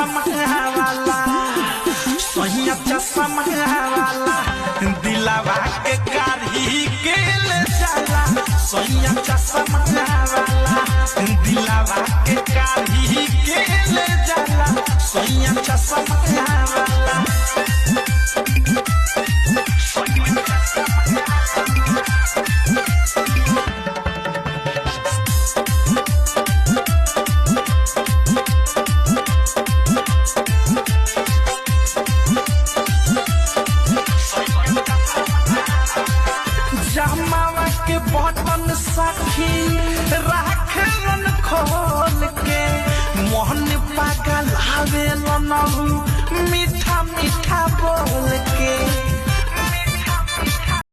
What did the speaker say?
चश्मा वाला सैया चश्मा वाला दिलावा के कारी के ले जाला सैया चश्मा वाला दिलावा के कारी के ले जाला सैया चश्मा वाला जमावा के बटन सखी राखलन खोल के मोहन पागल आवे मीठा मीठा बोल के